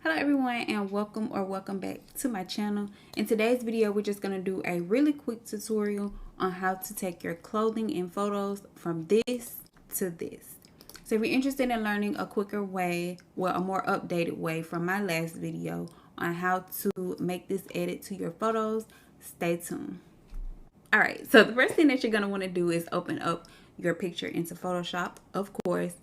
Hello everyone, and welcome back to my channel. In today's video, we're just going to do a really quick tutorial on how to take your clothing and photos from this to this. So if you're interested in learning a quicker way, well, a more updated way from my last video on how to make this edit to your photos, stay tuned. Alright, so the first thing that you're going to want to do is open up your picture into Photoshop, of course.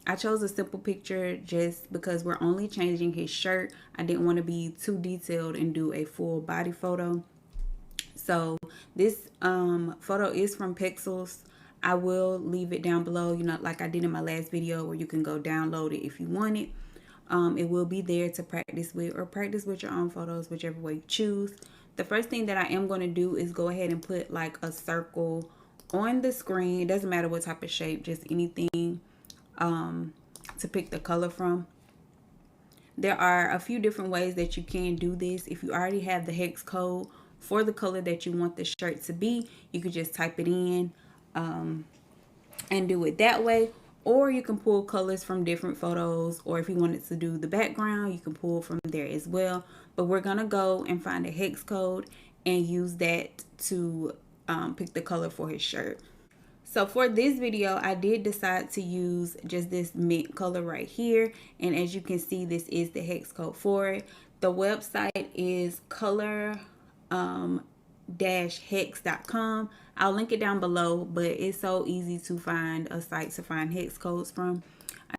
I chose a simple picture just because we're only changing his shirt. I didn't want to be too detailed and do a full body photo. So this photo is from Pixels. I will leave it down below, like I did in my last video, where you can go download it if you want it. It will be there to practice with, or practice with your own photos, whichever way you choose. The first thing that I am going to do is go ahead and put like a circle on the screen. It doesn't matter what type of shape, just anything to pick the color from. There are a few different ways that you can do this. If you already have the hex code for the color that you want the shirt to be, you could just type it in and do it that way. Or you can pull colors from different photos, or if you wanted to do the background, you can pull from there as well. But we're gonna go and find a hex code and use that to pick the color for his shirt. So for this video, I did decide to use just this mint color right here. And as you can see, this is the hex code for it. The website is color-hex.com. I'll link it down below, but it's so easy to find a site to find hex codes from.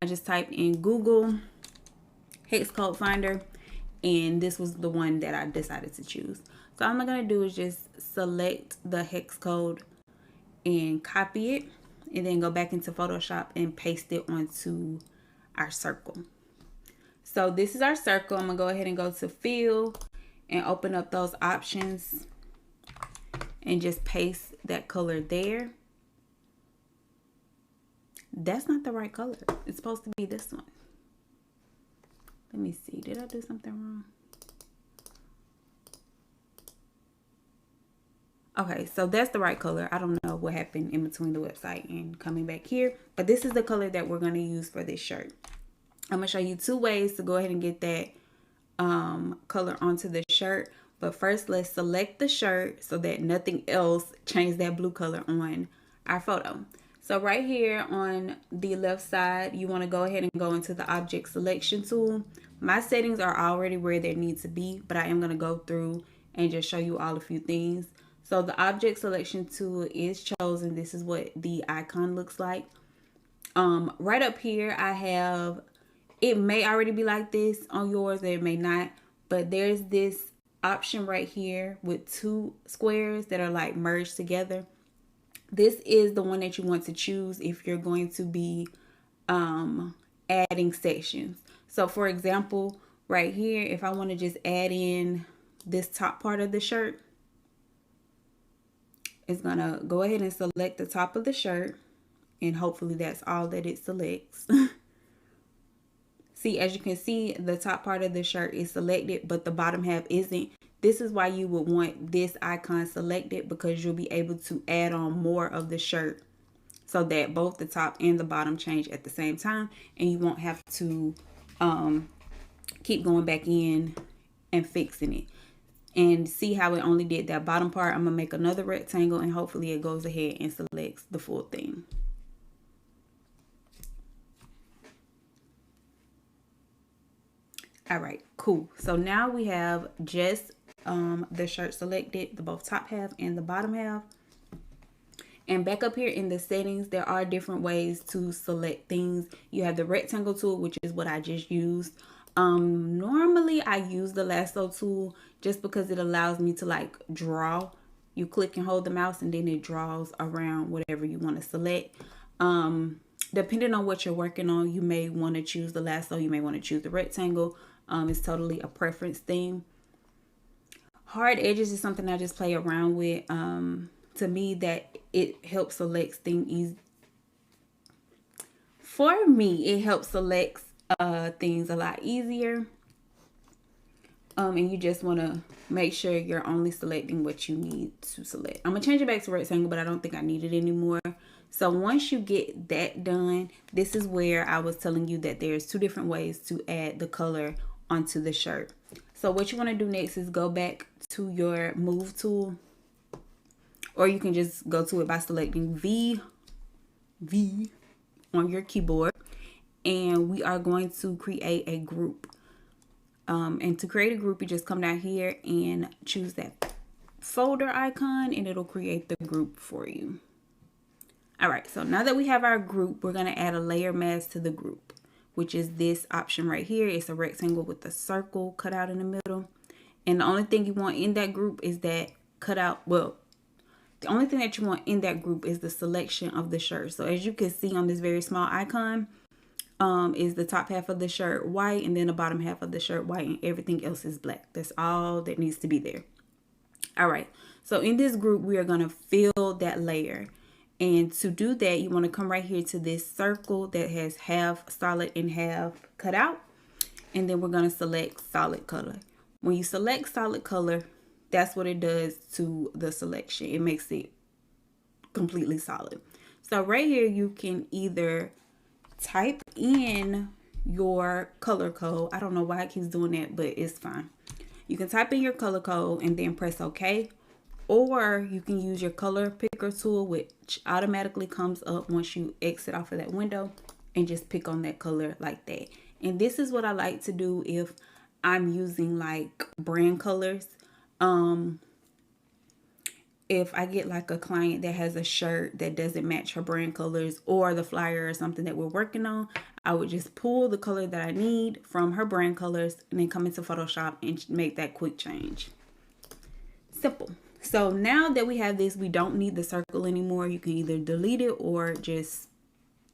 I just typed in Google hex code finder, and this was the one that I decided to choose. So all I'm going to do is just select the hex code and copy it, and then go back into Photoshop and paste it onto our circle. So this is our circle. I'm gonna go ahead and go to fill and open up those options and just paste that color there. That's not the right color. It's supposed to be this one. Let me see. Did I do something wrong? Okay, so that's the right color. I don't know what happened in between the website and coming back here, but this is the color that we're going to use for this shirt. I'm going to show you two ways to go ahead and get that color onto the shirt. But first, let's select the shirt so that nothing else changes that blue color on our photo. So right here on the left side, you want to go ahead and go into the object selection tool. My settings are already where they need to be, but I am going to go through and just show you all a few things. So the object selection tool is chosen. This is what the icon looks like. Right up here, I have, it may already be like this on yours, or it may not, but there's this option right here with two squares that are like merged together. This is the one that you want to choose if you're going to be adding sections. So for example, right here, if I want to just add in this top part of the shirt, it's gonna go ahead and select the top of the shirt, and hopefully that's all that it selects. See, as you can see, the top part of the shirt is selected, but the bottom half isn't. This is why you would want this icon selected, because you'll be able to add on more of the shirt so that both the top and the bottom change at the same time, and you won't have to keep going back in and fixing it. And see how it only did that bottom part. I'm gonna make another rectangle, and hopefully it goes ahead and selects the full thing. All right, cool. So now we have just the shirt selected, the both top half and the bottom half. And back up here in the settings, there are different ways to select things. You have the rectangle tool, which is what I just used. Normally I use the lasso tool just because it allows me to like draw. You click and hold the mouse, and then it draws around whatever you want to select. Depending on what you're working on, you may want to choose the lasso, you may want to choose the rectangle. It's totally a preference thing. Hard edges is something I just play around with. To me, that it helps select things easy. For me, it helps select things a lot easier. And you just want to make sure you're only selecting what you need to select. I'm gonna change it back to rectangle, but I don't think I need it anymore. So once you get that done, this is where I was telling you that there's two different ways to add the color onto the shirt. So what you want to do next is go back to your move tool, or you can just go to it by selecting V on your keyboard, and we are going to create a group. And to create a group, you just come down here and choose that folder icon, and it'll create the group for you. All right, so now that we have our group, we're going to add a layer mask to the group, which is this option right here. It's a rectangle with a circle cut out in the middle. And the only thing you want in that group is that cutout. Well, the only thing that you want in that group is the selection of the shirt. So as you can see on this very small icon, is the top half of the shirt white, and then the bottom half of the shirt white, and everything else is black. That's all that needs to be there. All right, so in this group, we are going to fill that layer. And to do that, you want to come right here to this circle that has half solid and half cut out. And then we're going to select solid color. When you select solid color, that's what it does to the selection. It makes it completely solid. So right here, you can either type in your color code. I don't know why it keeps doing that, but it's fine. You can type in your color code and then press OK. Or you can use your color picker tool, which automatically comes up once you exit off of that window, and just pick on that color like that. And this is what I like to do if I'm using like brand colors. If I get like a client that has a shirt that doesn't match her brand colors, or the flyer or something that we're working on, I would just pull the color that I need from her brand colors and then come into Photoshop and make that quick change. Simple. So now that we have this, we don't need the circle anymore. You can either delete it or just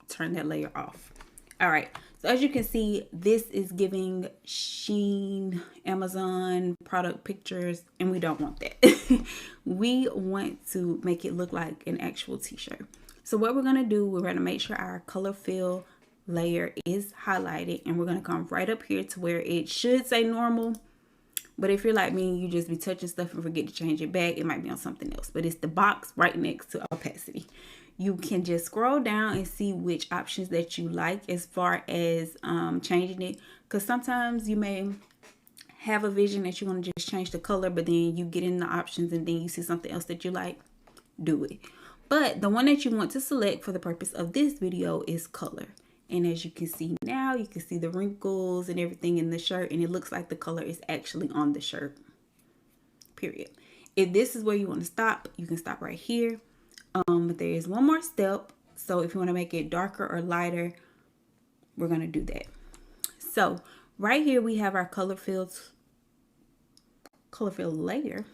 turn that layer off. All right. So as you can see, this is giving Shein, Amazon product pictures, and we don't want that. We want to make it look like an actual t-shirt. So what we're going to do, we're going to make sure our color fill layer is highlighted, and we're going to come right up here to where it should say normal. But if you're like me, you just be touching stuff and forget to change it back, it might be on something else. But it's the box right next to opacity. You can just scroll down and see which options that you like as far as changing it. Because sometimes you may have a vision that you want to just change the color, but then you get in the options and then you see something else that you like, do it. But the one that you want to select for the purpose of this video is color. And as you can see now, you can see the wrinkles and everything in the shirt, and it looks like the color is actually on the shirt, period. If this is where you want to stop, you can stop right here. But there is one more step. So if you want to make it darker or lighter, we're going to do that. So right here, we have our color fill layer,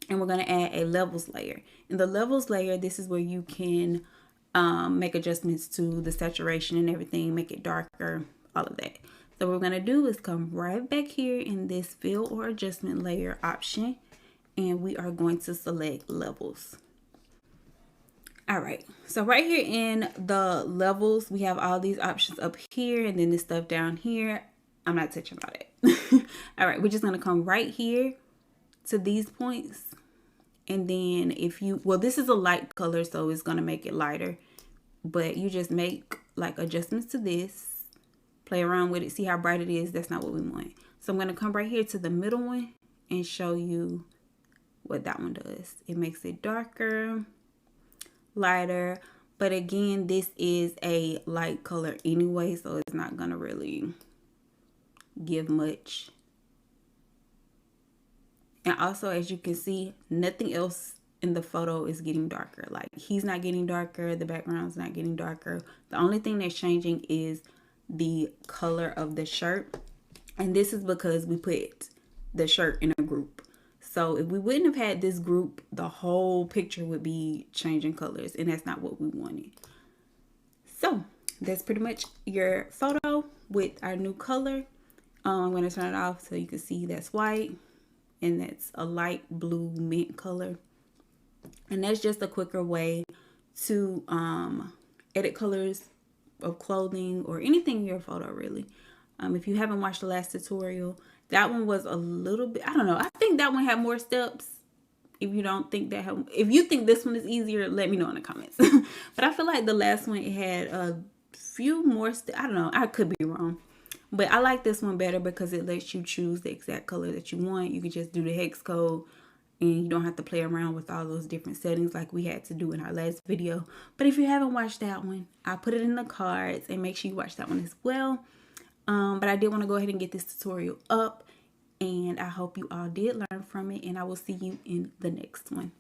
and we're going to add a levels layer. In the levels layer, this is where you can make adjustments to the saturation and everything, make it darker, all of that. So what we're going to do is come right back here in this fill or adjustment layer option, and we are going to select levels. All right, so right here in the levels, we have all these options up here, and then this stuff down here. I'm not touching all that. All right, we're just going to come right here to these points. And then if you, well, this is a light color, so it's going to make it lighter. But you just make like adjustments to this, play around with it, see how bright it is. That's not what we want. So I'm going to come right here to the middle one and show you what that one does. It makes it darker, lighter. But again, this is a light color anyway, so it's not going to really give much. And also, as you can see, nothing else in the photo is getting darker. Like, he's not getting darker, the background's not getting darker. The only thing that's changing is the color of the shirt. And this is because we put the shirt in a group. So if we wouldn't have had this group, the whole picture would be changing colors, and that's not what we wanted. So that's pretty much your photo with our new color. I'm going to turn it off so you can see that's white. And that's a light blue mint color. And that's just a quicker way to edit colors of clothing or anything in your photo, really. If you haven't watched the last tutorial, that one was a little bit, I don't know. I think that one had more steps. If you don't think that, if you think this one is easier, let me know in the comments. But I feel like the last one, it had a few more steps. I don't know. I could be wrong. But I like this one better because it lets you choose the exact color that you want. You can just do the hex code and you don't have to play around with all those different settings like we had to do in our last video. But if you haven't watched that one, I'll put it in the cards and make sure you watch that one as well. But I did want to go ahead and get this tutorial up, and I hope you all did learn from it, and I will see you in the next one.